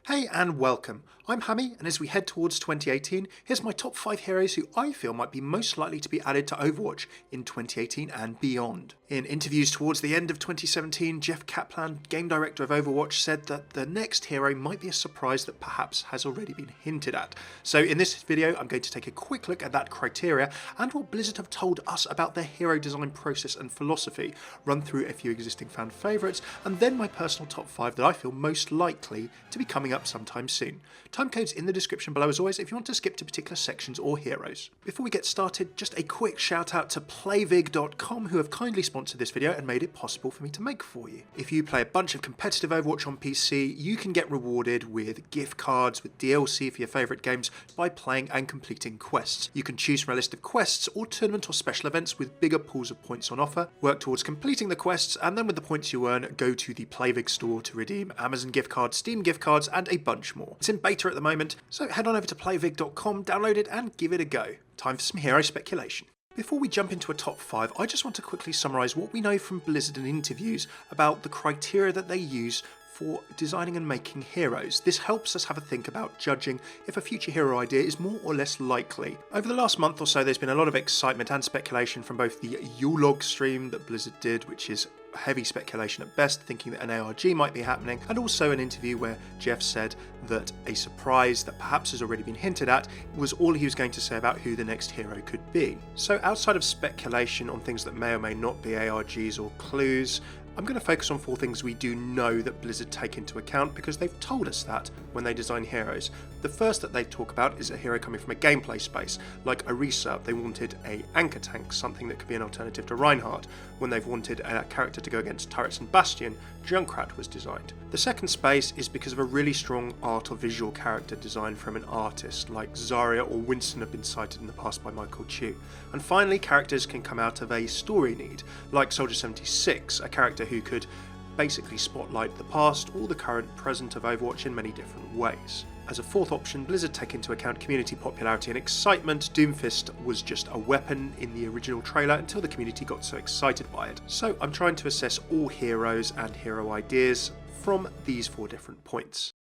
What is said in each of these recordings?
Hey and welcome, I'm Hammeh, and as we head towards 2018, here's my top 5 heroes who I feel might be most likely to be added to Overwatch in 2018 and beyond. In interviews towards the end of 2017, Jeff Kaplan, game director of Overwatch, said that the next hero might be a surprise that perhaps has already been hinted at. So in this video, I'm going to take a quick look at that criteria and what Blizzard have told us about their hero design process and philosophy, run through a few existing fan favourites, and then my personal top 5 that I feel most likely to be coming up sometime soon. Timecodes in the description below as always if you want to skip to particular sections or heroes. Before we get started, just a quick shout out to playvig.com who have kindly sponsored this video and made it possible for me to make for you. If you play a bunch of competitive Overwatch on PC, you can get rewarded with gift cards, with DLC for your favourite games by playing and completing quests. You can choose from a list of quests or tournament or special events with bigger pools of points on offer, work towards completing the quests, and then with the points you earn, go to the Playvig store to redeem Amazon gift cards, Steam gift cards, and a bunch more. It's in beta at the moment, so head on over to playvig.com, download it and give it a go. Time for some hero speculation. Before we jump into a top 5, I just want to quickly summarise what we know from Blizzard in interviews about the criteria that they use for designing and making heroes. This helps us have a think about judging if a future hero idea is more or less likely. Over the last month or so, there's been a lot of excitement and speculation from both the Yule Log stream that Blizzard did, which is heavy speculation at best, thinking that an ARG might be happening, and also an interview where Jeff said that a surprise that perhaps has already been hinted at was all he was going to say about who the next hero could be. So outside of speculation on things that may or may not be ARGs or clues, I'm going to focus on 4 things we do know that Blizzard take into account because they've told us that when they design heroes. The first that they talk about is a hero coming from a gameplay space, like Orisa. They wanted a anchor tank, something that could be an alternative to Reinhardt. When they've wanted a character to go against turrets and Bastion, Junkrat was designed. The second space is because of a really strong art or visual character design from an artist, like Zarya or Winston have been cited in the past by Michael Chu. And finally, characters can come out of a story need, like Soldier 76, a character who could basically spotlight the past or the current present of Overwatch in many different ways. As a fourth option, Blizzard take into account community popularity and excitement. Doomfist was just a weapon in the original trailer until the community got so excited by it. So I'm trying to assess all heroes and hero ideas from these 4 different points.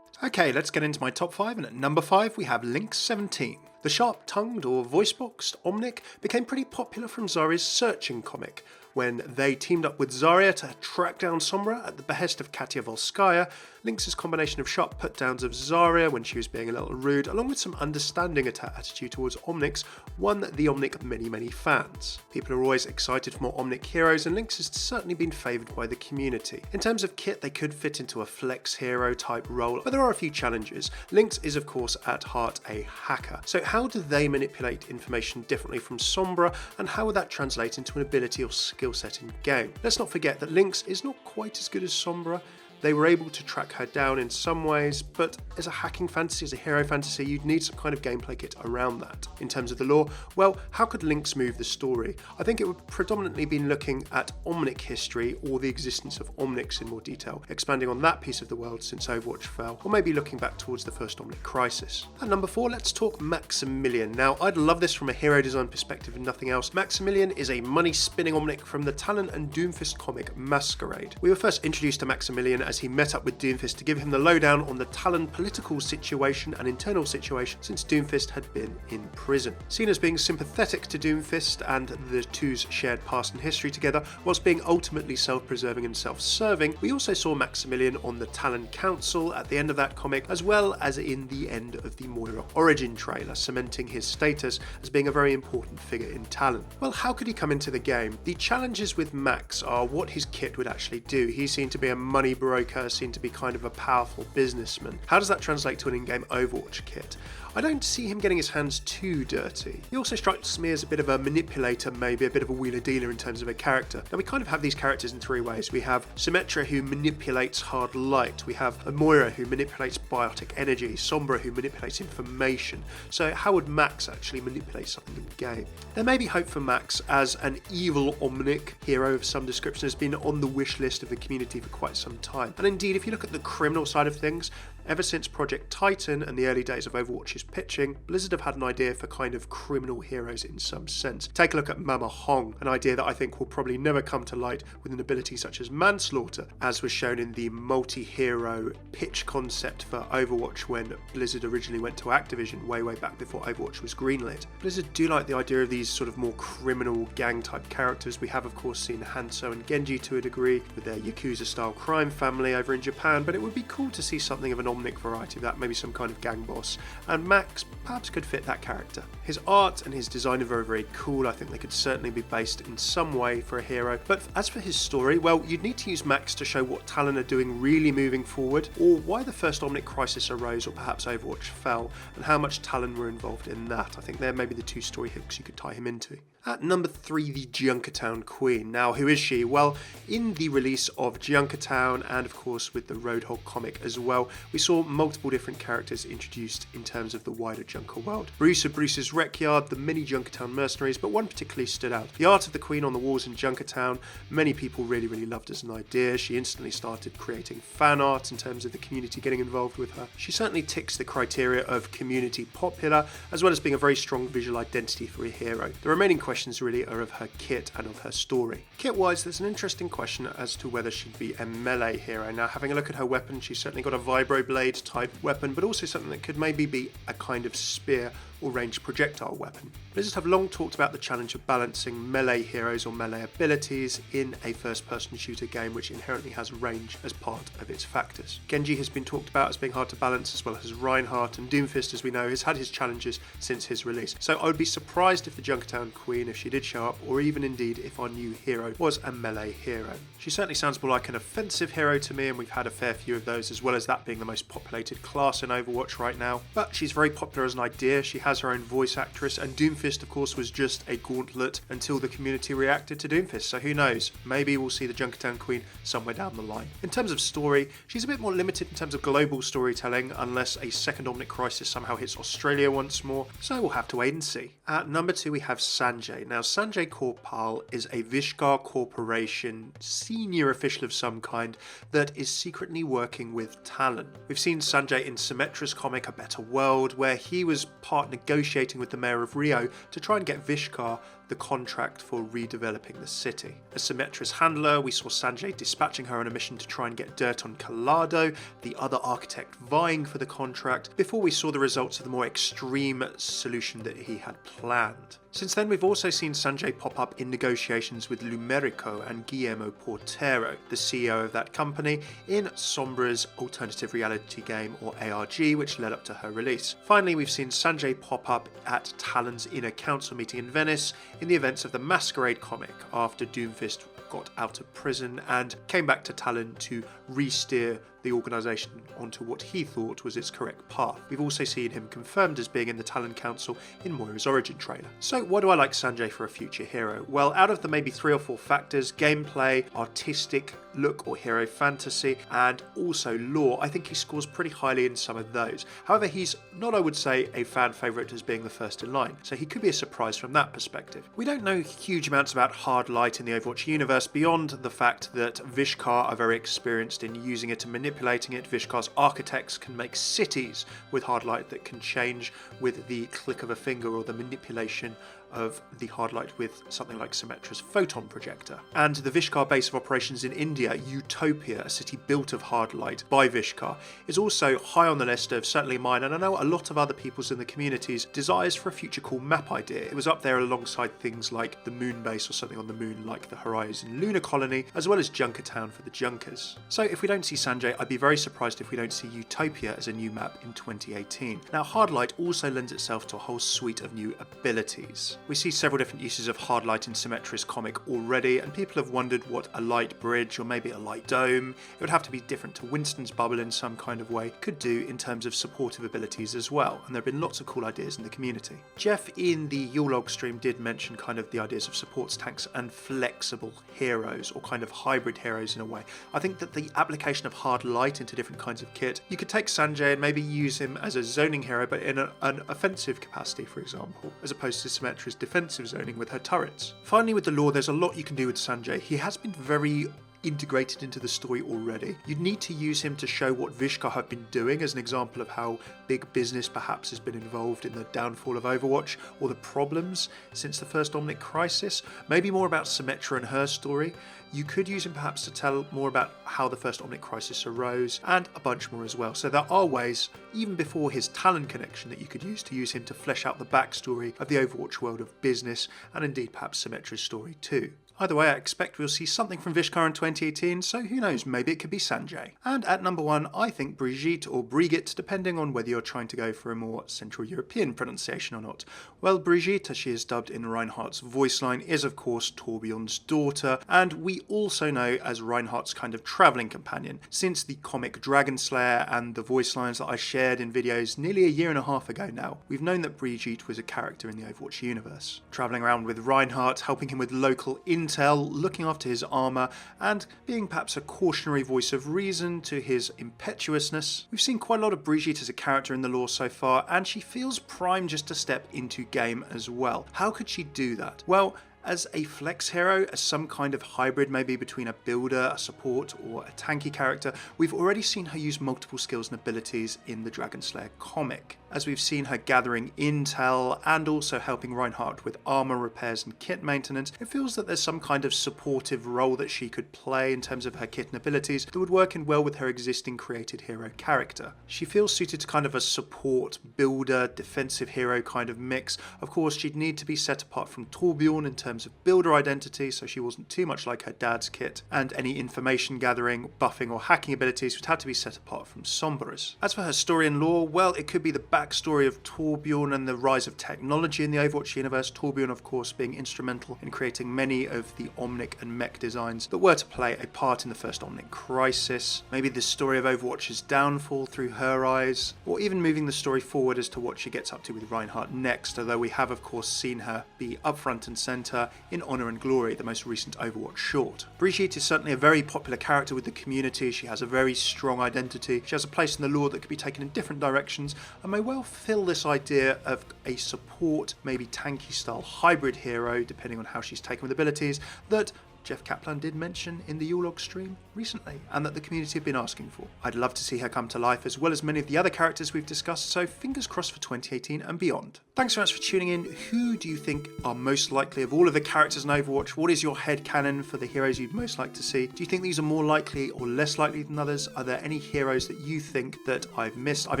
Okay, let's get into my top 5, and at number 5 we have Lynx 17. The sharp-tongued or voice-boxed Omnic became pretty popular from Zarya's Searching comic, when they teamed up with Zarya to track down Sombra at the behest of Katya Volskaya. Lynx's combination of sharp put-downs of Zarya when she was being a little rude, along with some understanding attitude towards Omnics, won the Omnic many fans. People are always excited for more Omnic heroes, and Lynx has certainly been favoured by the community. In terms of kit, they could fit into a flex hero type role, but there are a few challenges. Lynx is of course at heart a hacker, so how do they manipulate information differently from Sombra, and how would that translate into an ability or skill set in game? Let's not forget that Lynx is not quite as good as Sombra. They were able to track her down in some ways, but as a hacking fantasy, as a hero fantasy, you'd need some kind of gameplay kit around that. In terms of the lore, well, how could Lynx move the story? I think it would predominantly be looking at Omnic history or the existence of Omnics in more detail, expanding on that piece of the world since Overwatch fell, or maybe looking back towards the first Omnic crisis. At number 4, let's talk Maximilien. Now, I'd love this from a hero design perspective and nothing else. Maximilien is a money-spinning Omnic from the Talon and Doomfist comic Masquerade. We were first introduced to Maximilien as he met up with Doomfist to give him the lowdown on the Talon political situation and internal situation since Doomfist had been in prison. Seen as being sympathetic to Doomfist and the two's shared past and history together, whilst being ultimately self-preserving and self-serving, we also saw Maximilien on the Talon Council at the end of that comic, as well as in the end of the Moira origin trailer, cementing his status as being a very important figure in Talon. Well, how could he come into the game? The challenges with Max are what his kit would actually do. He seemed to be a money broker, seemed to be kind of a powerful businessman. How does that translate to an in-game Overwatch kit? I don't see him getting his hands too dirty. He also strikes me as a bit of a manipulator, maybe a bit of a wheeler dealer in terms of a character. Now we kind of have these characters in 3 ways. We have Symmetra, who manipulates hard light. We have Moira, who manipulates biotic energy. Sombra, who manipulates information. So how would Max actually manipulate something in the game? There may be hope for Max as an evil Omnic hero of some description, has been on the wish list of the community for quite some time. And indeed, if you look at the criminal side of things, Ever since Project Titan and the early days of Overwatch's pitching, Blizzard have had an idea for kind of criminal heroes in some sense. Take a look at Mama Hong, an idea that I think will probably never come to light with an ability such as manslaughter, as was shown in the multi-hero pitch concept for Overwatch when Blizzard originally went to Activision way back before Overwatch was greenlit. Blizzard do like the idea of these sort of more criminal gang type characters. We have of course seen Hanzo and Genji to a degree with their Yakuza style crime family over in Japan, but it would be cool to see something of an Omnic variety of that, maybe some kind of gang boss, and Max perhaps could fit that character. His art and his design are very cool. I think they could certainly be based in some way for a hero, but as for his story, well, you'd need to use Max to show what Talon are doing really moving forward, or why the first Omnic crisis arose or perhaps Overwatch fell, and how much Talon were involved in that. I think they're maybe the two story hooks you could tie him into. At number 3, the Junkertown Queen. Now, who is she? Well, in the release of Junkertown, and of course with the Roadhog comic as well, we saw multiple different characters introduced in terms of the wider Junker world. Bruce of Bruce's Wreckyard, the mini Junkertown mercenaries, but one particularly stood out. The art of the Queen on the walls in Junkertown, many people really loved as an idea. She instantly started creating fan art in terms of the community getting involved with her. She certainly ticks the criteria of community popular, as well as being a very strong visual identity for a hero. The remaining questions really are of her kit and of her story. Kit-wise, there's an interesting question as to whether she'd be a melee hero. Now, having a look at her weapon, she's certainly got a vibroblade type weapon, but also something that could maybe be a kind of spear or ranged projectile weapon. Blizzard have long talked about the challenge of balancing melee heroes or melee abilities in a first-person shooter game which inherently has range as part of its factors. Genji has been talked about as being hard to balance, as well as Reinhardt, and Doomfist, as we know, has had his challenges since his release. So I would be surprised if the Junkertown Queen, if she did show up, or even indeed if our new hero was a melee hero. She certainly sounds more like an offensive hero to me, and we've had a fair few of those, as well as that being the most populated class in Overwatch right now. But she's very popular as an idea. She has her own voice actress, and Doomfist of course was just a gauntlet until the community reacted to Doomfist, so who knows, maybe we'll see the Junkertown Queen somewhere down the line. In terms of story, she's a bit more limited in terms of global storytelling, unless a second Omnic crisis somehow hits Australia once more, so we'll have to wait and see. At number 2 we have Sanjay. Now, Sanjay Korpal is a Vishkar Corporation senior official of some kind that is secretly working with Talon. We've seen Sanjay in Symmetra's comic A Better World, where he was part negotiating with the mayor of Rio to try and get Vishkar the contract for redeveloping the city. As Symmetra's handler, we saw Sanjay dispatching her on a mission to try and get dirt on Collado, the other architect vying for the contract, before we saw the results of the more extreme solution that he had planned. Since then, we've also seen Sanjay pop up in negotiations with Lumerico and Guillermo Portero, the CEO of that company, in Sombra's alternative reality game, or ARG, which led up to her release. Finally, we've seen Sanjay pop up at Talon's inner council meeting in Venice in the events of the Masquerade comic, after Doomfist got out of prison and came back to Talon to re-steer the organisation onto what he thought was its correct path. We've also seen him confirmed as being in the Talon Council in Moira's origin trailer. So what do I like Sanjay for a future hero? Well, out of the maybe 3 or 4 factors, gameplay, artistic look or hero fantasy, and also lore, I think he scores pretty highly in some of those. However, he's not, I would say, a fan favourite as being the first in line, so he could be a surprise from that perspective. We don't know huge amounts about hard light in the Overwatch universe beyond the fact that Vishkar are very experienced in using it and manipulating it. Vishkar's architects can make cities with hard light that can change with the click of a finger or the manipulation of the hard light with something like Symmetra's photon projector. And the Vishkar base of operations in India, Utopia, a city built of hard light by Vishkar, is also high on the list of certainly mine, and I know a lot of other people's in the community's desires for a future cool map idea. It was up there alongside things like the moon base or something on the moon like the Horizon Lunar Colony, as well as Junkertown for the Junkers. So if we don't see Sanjay, I'd be very surprised if we don't see Utopia as a new map in 2018. Now, hard light also lends itself to a whole suite of new abilities. We see several different uses of hard light in Symmetra's comic already, and people have wondered what a light bridge or maybe a light dome, it would have to be different to Winston's bubble in some kind of way, could do in terms of supportive abilities as well, and there have been lots of cool ideas in the community. Jeff in the Yule Log stream did mention kind of the ideas of supports tanks and flexible heroes, or kind of hybrid heroes in a way. I think that the application of hard light into different kinds of kit, you could take Sanjay and maybe use him as a zoning hero but in an offensive capacity, for example, as opposed to Symmetra's defensive zoning with her turrets. Finally, with the lore, there's a lot you can do with Sanjay. He has been very integrated into the story already. You'd need to use him to show what Vishka have been doing as an example of how big business perhaps has been involved in the downfall of Overwatch or the problems since the first Omnic crisis. Maybe more about Symmetra and her story. You could use him perhaps to tell more about how the first Omnic crisis arose, and a bunch more as well. So there are ways, even before his Talon connection, that you could use him to flesh out the backstory of the Overwatch world of business, and indeed perhaps Symmetra's story too. Either way, I expect we'll see something from Vishka in 2018, so who knows, maybe it could be Sanjay. And at number 1, I think Brigitte or Brigitte, depending on whether you're trying to go for a more Central European pronunciation or not. Well, Brigitte, as she is dubbed in Reinhardt's voice line, is of course Torbjorn's daughter, and we also know as Reinhardt's kind of travelling companion, since the comic Dragon Slayer and the voice lines that I shared in videos nearly a year and a half ago now. We've known that Brigitte was a character in the Overwatch universe, travelling around with Reinhardt, helping him with local intel, looking after his armour, and being perhaps a cautionary voice of reason to his impetuousness. We've seen quite a lot of Brigitte as a character in the lore so far, and she feels primed just to step into game as well. How could she do that? Well, as a flex hero, as some kind of hybrid maybe between a builder, a support, or a tanky character, we've already seen her use multiple skills and abilities in the Dragon Slayer comic, as we've seen her gathering intel and also helping Reinhardt with armor repairs and kit maintenance. It feels that there's some kind of supportive role that she could play in terms of her kit and abilities that would work in well with her existing created hero character. She feels suited to kind of a support, builder, defensive hero kind of mix. Of course, she'd need to be set apart from Torbjorn in terms of builder identity, so she wasn't too much like her dad's kit, and any information gathering, buffing or hacking abilities would have to be set apart from Sombra's. As for her story and lore, well, it could be the backstory of Torbjorn and the rise of technology in the Overwatch universe, Torbjorn of course being instrumental in creating many of the Omnic and mech designs that were to play a part in the first Omnic crisis. Maybe the story of Overwatch's downfall through her eyes, or even moving the story forward as to what she gets up to with Reinhardt next, although we have of course seen her be up front and centre in Honor and Glory, the most recent Overwatch short. Brigitte is certainly a very popular character with the community. She has a very strong identity. She has a place in the lore that could be taken in different directions and may well fill this idea of a support, maybe tanky style hybrid hero, depending on how she's taken with abilities, that Jeff Kaplan did mention in the Yule Log stream recently, and that the community have been asking for. I'd love to see her come to life, as well as many of the other characters we've discussed, so fingers crossed for 2018 and beyond. Thanks so much for tuning in. Who do you think are most likely of all of the characters in Overwatch? What is your headcanon for the heroes you'd most like to see? Do you think these are more likely or less likely than others? Are there any heroes that you think that I've missed? I've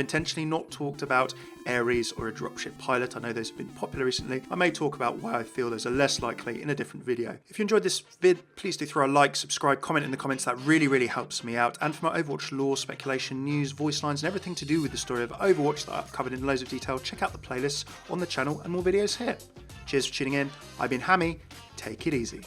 intentionally not talked about Ares or a dropship pilot. I know those have been popular recently. I may talk about why I feel those are less likely in a different video. If you enjoyed this vid, please do throw a like, subscribe, comment in the comments. That really helps me out. And for my Overwatch lore, speculation, news, voice lines, and everything to do with the story of Overwatch that I've covered in loads of detail, check out the playlists on the channel and more videos here. Cheers for tuning in. I've been Hammeh. Take it easy.